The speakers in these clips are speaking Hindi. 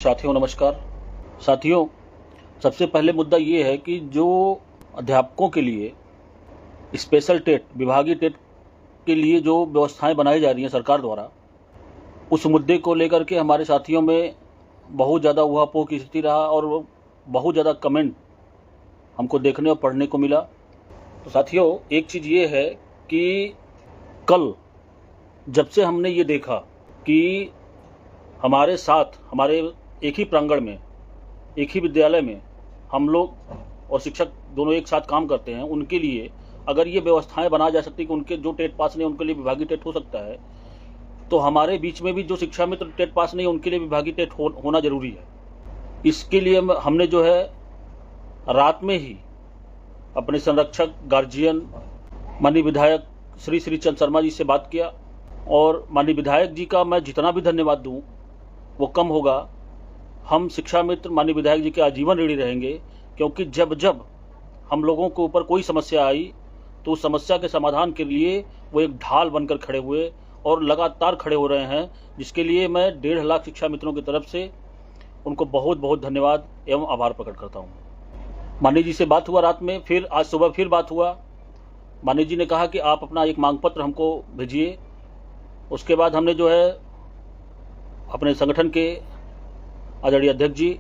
साथियों नमस्कार। साथियों, सबसे पहले मुद्दा ये है कि जो अध्यापकों के लिए स्पेशल टेट, विभागीय टेट के लिए जो व्यवस्थाएं बनाई जा रही हैं सरकार द्वारा, उस मुद्दे को लेकर के हमारे साथियों में बहुत ज़्यादा ऊहापोह की स्थिति रहा और बहुत ज़्यादा कमेंट हमको देखने और पढ़ने को मिला। तो साथियों, एक चीज़ ये है कि कल जब से हमने ये देखा कि हमारे साथ, हमारे एक ही प्रांगण में, एक ही विद्यालय में हम लोग और शिक्षक दोनों एक साथ काम करते हैं, उनके लिए अगर ये व्यवस्थाएं बना जा सकती कि उनके जो टेट पास नहीं उनके लिए विभागीय टेट हो सकता है, तो हमारे बीच में भी जो शिक्षा मित्र टेट पास नहीं उनके लिए विभागीय टेट होना जरूरी है। इसके लिए हमने जो है रात में ही अपने संरक्षक, गार्जियन, माननीय विधायक श्री चंद्र शर्मा जी से बात किया और माननीय विधायक जी का मैं जितना भी धन्यवाद दूं वो कम होगा। हम शिक्षा मित्र माननीय विधायक जी के आजीवन ऋणी रहेंगे, क्योंकि जब जब हम लोगों के ऊपर कोई समस्या आई तो उस समस्या के समाधान के लिए वो एक ढाल बनकर खड़े हुए और लगातार खड़े हो रहे हैं, जिसके लिए मैं 1.5 लाख शिक्षा मित्रों की तरफ से उनको बहुत बहुत धन्यवाद एवं आभार प्रकट करता हूँ। माननीय जी से बात हुआ रात में, फिर आज सुबह फिर बात हुआ। माननीय जी ने कहा कि आप अपना एक मांग पत्र हमको भेजिए। उसके बाद हमने जो है अपने संगठन के आदरणीय अध्यक्ष जी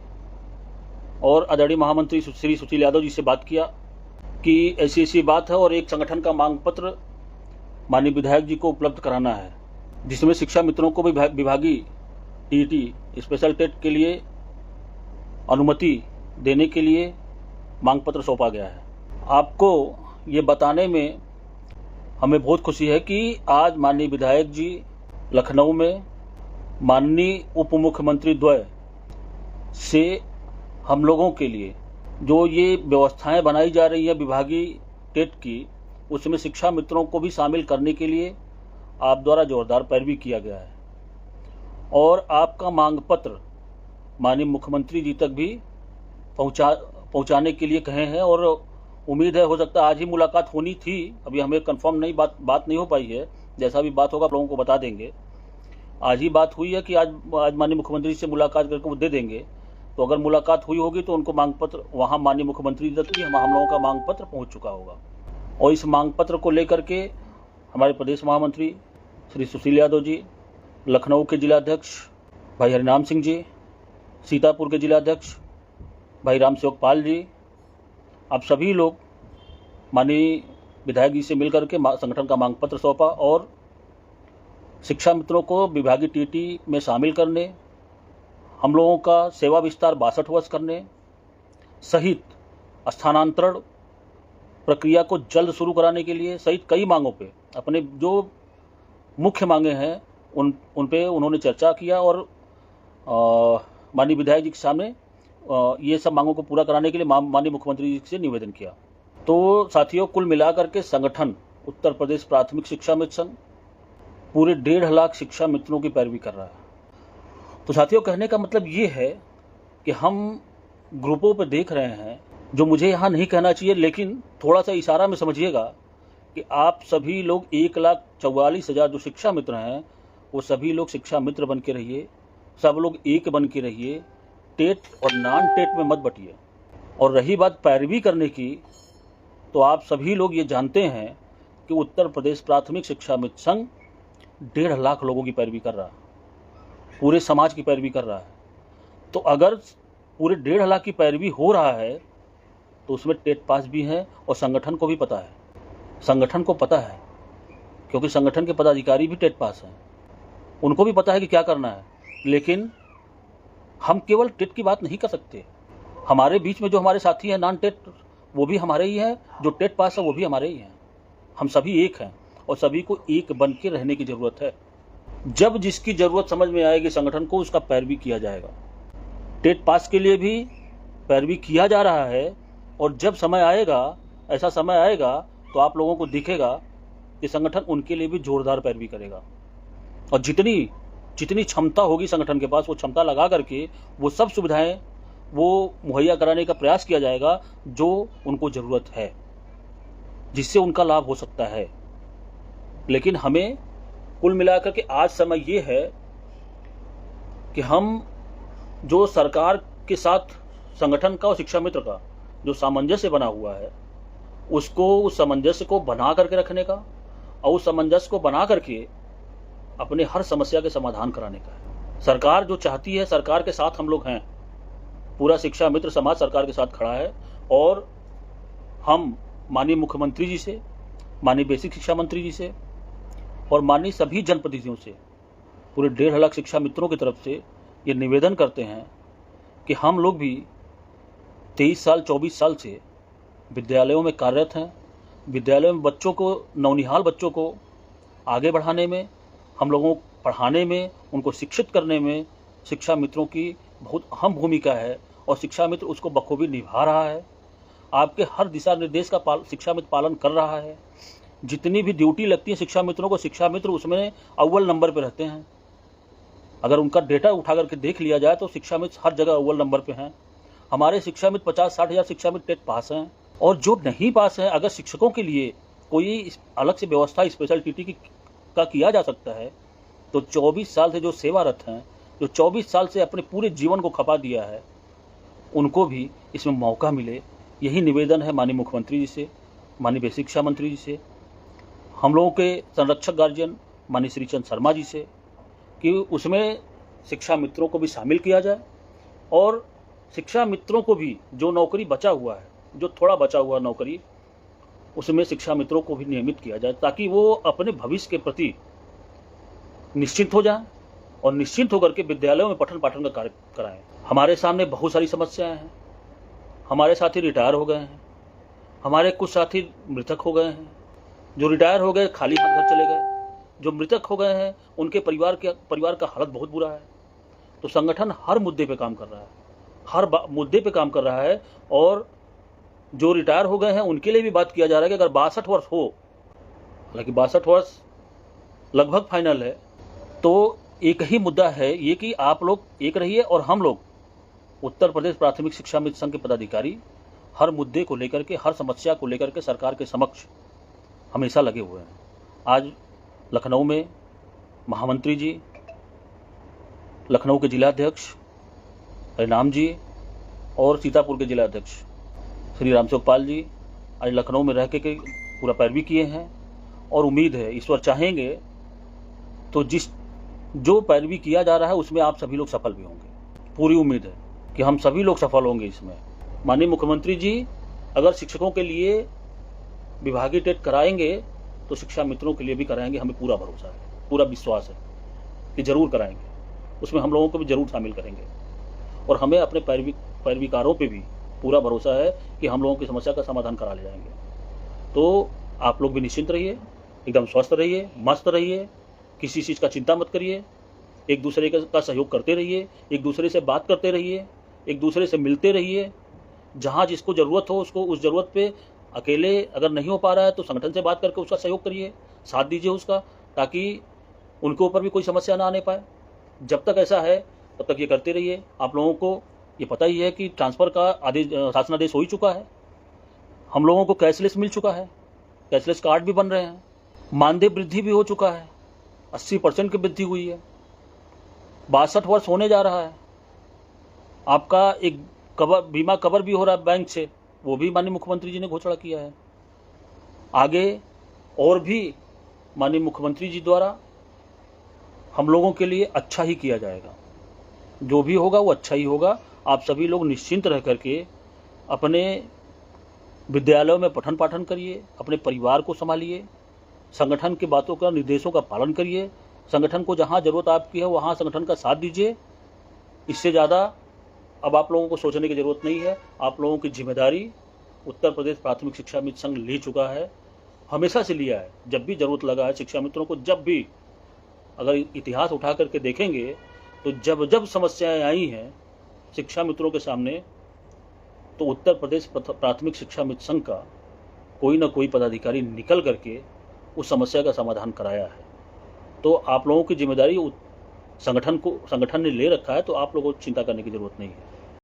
और आदरणीय महामंत्री श्री सुशील यादव जी से बात किया कि ऐसी ऐसी बात है और एक संगठन का मांग पत्र माननीय विधायक जी को उपलब्ध कराना है, जिसमें शिक्षा मित्रों को भी विभागीय टीईटी स्पेशल टेट के लिए अनुमति देने के लिए मांग पत्र सौंपा गया है। आपको ये बताने में हमें बहुत खुशी है कि आज माननीय विधायक जी लखनऊ में माननीय उप मुख्यमंत्री द्वय से हम लोगों के लिए जो ये व्यवस्थाएं बनाई जा रही है विभागीय टेट की, उसमें शिक्षा मित्रों को भी शामिल करने के लिए आप द्वारा जोरदार पैरवी किया गया है और आपका मांग पत्र माननीय मुख्यमंत्री जी तक भी पहुंचाने के लिए कहे हैं और उम्मीद है हो सकता है आज ही मुलाकात होनी थी, अभी हमें कंफर्म नहीं बात नहीं हो पाई है। जैसा भी बात होगा आप लोगों को बता देंगे। आज ही बात हुई है कि आज माननीय मुख्यमंत्री से मुलाकात करके वो दे देंगे। तो अगर मुलाकात हुई होगी तो उनको मांग पत्र वहाँ माननीय मुख्यमंत्री तक भी हम लोगों का मांग पत्र पहुँच चुका होगा और इस मांग पत्र को लेकर के हमारे प्रदेश महामंत्री श्री सुशील यादव जी, लखनऊ के जिलाध्यक्ष भाई हरिनाम सिंह जी, सीतापुर के जिलाध्यक्ष भाई राम सेवक पाल जी, आप सभी लोग माननीय विधायक जी से मिलकर के संगठन का मांग पत्र सौंपा और शिक्षा मित्रों को विभागीय टीटी में शामिल करने, हम लोगों का सेवा विस्तार 62 वर्ष करने सहित स्थानांतरण प्रक्रिया को जल्द शुरू कराने के लिए सहित कई मांगों पे अपने जो मुख्य मांगे हैं उन पे उन्होंने चर्चा किया और माननीय विधायक जी के सामने ये सब मांगों को पूरा कराने के लिए माननीय मुख्यमंत्री जी से निवेदन किया। तो साथियों, कुल मिलाकर के संगठन उत्तर प्रदेश प्राथमिक शिक्षा मित्र संघ पूरे 1.5 लाख शिक्षा मित्रों की पैरवी कर रहा है। तो साथियों, कहने का मतलब ये है कि हम ग्रुपों पर देख रहे हैं, जो मुझे यहाँ नहीं कहना चाहिए लेकिन थोड़ा सा इशारा में समझिएगा कि आप सभी लोग 1,44,000 जो शिक्षा मित्र हैं वो सभी लोग शिक्षा मित्र बन के रहिए, सब लोग एक बन के रहिए, टेट और नॉन टेट में मत बटिए। और रही बात पैरवी करने की, तो आप सभी लोग ये जानते हैं कि उत्तर प्रदेश प्राथमिक शिक्षा मित्र संघ 1.5 लाख लोगों की पैरवी कर रहा है, पूरे समाज की पैरवी कर रहा है। तो अगर पूरे 1.5 लाख की पैरवी हो रहा है तो उसमें टेट पास भी हैं और संगठन को भी पता है, संगठन को पता है क्योंकि संगठन के पदाधिकारी भी टेट पास हैं, उनको भी पता है कि क्या करना है। लेकिन हम केवल टेट की बात नहीं कर सकते, हमारे बीच में जो हमारे साथी हैं नॉन टेट वो भी हमारे ही हैं, जो टेट पास है वो भी हमारे ही हैं। हम सभी एक हैं और सभी को एक बन के रहने की ज़रूरत है। जब जिसकी ज़रूरत समझ में आएगी संगठन को, उसका पैरवी किया जाएगा। टेट पास के लिए भी पैरवी किया जा रहा है और जब समय आएगा, ऐसा समय आएगा तो आप लोगों को दिखेगा कि संगठन उनके लिए भी जोरदार पैरवी करेगा और जितनी क्षमता होगी संगठन के पास वो क्षमता लगा करके वो सब सुविधाएं वो मुहैया कराने का प्रयास किया जाएगा जो उनको ज़रूरत है, जिससे उनका लाभ हो सकता है। लेकिन हमें कुल मिलाकर के आज समय ये है कि हम जो सरकार के साथ संगठन का और शिक्षा मित्र का जो सामंजस्य बना हुआ है, उसको, उस सामंजस्य को बना करके रखने का और उस सामंजस्य को बना करके अपने हर समस्या के समाधान कराने का है। सरकार जो चाहती है, सरकार के साथ हम लोग हैं, पूरा शिक्षा मित्र समाज सरकार के साथ खड़ा है और हम माननीय मुख्यमंत्री जी से, माननीय बेसिक शिक्षा मंत्री जी से और माननीय सभी जनप्रतिनिधियों से, पूरे 1.5 लाख शिक्षा मित्रों की तरफ से ये निवेदन करते हैं कि हम लोग भी 23 साल 24 साल से विद्यालयों में कार्यरत हैं। विद्यालयों में बच्चों को, नौनिहाल बच्चों को आगे बढ़ाने में, हम लोगों को पढ़ाने में, उनको शिक्षित करने में शिक्षा मित्रों की बहुत अहम भूमिका है और शिक्षा मित्र उसको बखूबी निभा रहा है। आपके हर दिशा निर्देश का शिक्षा मित्र पालन कर रहा है। जितनी भी ड्यूटी लगती है शिक्षा मित्रों को, शिक्षा मित्र उसमें अव्वल नंबर पर रहते हैं। अगर उनका डेटा उठा करके देख लिया जाए तो शिक्षा मित्र हर जगह अव्वल नंबर पे हैं। हमारे शिक्षा मित्र 50-60 हज़ार शिक्षा मित्र टेट पास हैं और जो नहीं पास हैं, अगर शिक्षकों के लिए कोई अलग से व्यवस्था स्पेशल टीटी का किया जा सकता है तो 24 साल से जो सेवारत हैं, जो 24 साल से अपने पूरे जीवन को खपा दिया है, उनको भी इसमें मौका मिले। यही निवेदन है माननीय मुख्यमंत्री जी से, माननीय बेसिक शिक्षा मंत्री जी से, हम लोगों के संरक्षक गार्जियन माननीय श्री चंद शर्मा जी से, कि उसमें शिक्षा मित्रों को भी शामिल किया जाए और शिक्षा मित्रों को भी जो नौकरी बचा हुआ है, जो थोड़ा बचा हुआ नौकरी, उसमें शिक्षा मित्रों को भी नियमित किया जाए ताकि वो अपने भविष्य के प्रति निश्चिंत हो जाएं और निश्चिंत होकर के विद्यालयों में पठन पाठन का कार्य कराएं। हमारे सामने बहुत सारी समस्याएं हैं। हमारे साथी रिटायर हो गए हैं, हमारे कुछ साथी मृतक हो गए हैं। जो रिटायर हो गए खाली हाथ घर चले गए, जो मृतक हो गए हैं उनके परिवार का हालत बहुत बुरा है। तो संगठन हर मुद्दे पे काम कर रहा है, हर मुद्दे पे काम कर रहा है और जो रिटायर हो गए हैं उनके लिए भी बात किया जा रहा है कि अगर 62 वर्ष हो, हालांकि 62 वर्ष लगभग फाइनल है, तो एक ही मुद्दा है ये कि आप लोग एक रहिए और हम लोग उत्तर प्रदेश प्राथमिक शिक्षा मित्र संघ के पदाधिकारी हर मुद्दे को लेकर के, हर समस्या को लेकर के सरकार के समक्ष हमेशा लगे हुए हैं। आज लखनऊ में महामंत्री जी, लखनऊ के जिलाध्यक्ष हरिनाम जी और सीतापुर के जिलाध्यक्ष श्री रामचौपाल जी आज लखनऊ में रह के पूरा पैरवी किए हैं और उम्मीद है, ईश्वर चाहेंगे तो जो पैरवी किया जा रहा है उसमें आप सभी लोग सफल भी होंगे। पूरी उम्मीद है कि हम सभी लोग सफल होंगे इसमें। माननीय मुख्यमंत्री जी अगर शिक्षकों के लिए विभागीय टेट कराएंगे तो शिक्षा मित्रों के लिए भी कराएंगे। हमें पूरा भरोसा है, पूरा विश्वास है कि जरूर कराएंगे। उसमें हम लोगों को भी जरूर शामिल करेंगे और हमें अपने पैरवीकारों पे भी पूरा भरोसा है कि हम लोगों की समस्या का समाधान करा ले जाएंगे। तो आप लोग भी निश्चिंत रहिए, एकदम स्वस्थ रहिए, मस्त रहिए, किसी चीज़ का चिंता मत करिए, एक दूसरे का सहयोग करते रहिए, एक दूसरे से बात करते रहिए, एक दूसरे से मिलते रहिए। जहाँ जिसको ज़रूरत हो उसको उस ज़रूरत पे, अकेले अगर नहीं हो पा रहा है तो संगठन से बात करके उसका सहयोग करिए, साथ दीजिए उसका, ताकि उनके ऊपर भी कोई समस्या ना आने पाए। जब तक ऐसा है तब तक ये करते रहिए। आप लोगों को ये पता ही है कि ट्रांसफ़र का आदेश, शासनादेश हो ही चुका है। हम लोगों को कैशलेस मिल चुका है, कैशलेस कार्ड भी बन रहे हैं, मानदेय वृद्धि भी हो चुका है, 80% की वृद्धि हुई है, 62 वर्ष होने जा रहा है। आपका एक बीमा कवर भी हो रहा है बैंक से, वो भी माननीय मुख्यमंत्री जी ने घोषणा किया है। आगे और भी माननीय मुख्यमंत्री जी द्वारा हम लोगों के लिए अच्छा ही किया जाएगा। जो भी होगा वो अच्छा ही होगा। आप सभी लोग निश्चिंत रह करके अपने विद्यालयों में पठन पाठन करिए, अपने परिवार को संभालिए, संगठन की बातों का, निर्देशों का पालन करिए, संगठन को जहाँ ज़रूरत आपकी है वहाँ संगठन का साथ दीजिए। इससे ज़्यादा अब आप लोगों को सोचने की ज़रूरत नहीं है। आप लोगों की जिम्मेदारी उत्तर प्रदेश प्राथमिक शिक्षा मित्र संघ ले चुका है, हमेशा से लिया है। जब भी ज़रूरत लगा है शिक्षा मित्रों को, जब भी अगर इतिहास उठा करके देखेंगे तो जब जब समस्याएं आई हैं शिक्षा मित्रों के सामने, तो उत्तर प्रदेश प्राथमिक शिक्षा मित्र संघ का कोई ना कोई पदाधिकारी निकल करके उस समस्या का समाधान कराया है। तो आप लोगों की जिम्मेदारी संगठन ने ले रखा है, तो आप लोगों को चिंता करने की ज़रूरत नहीं है।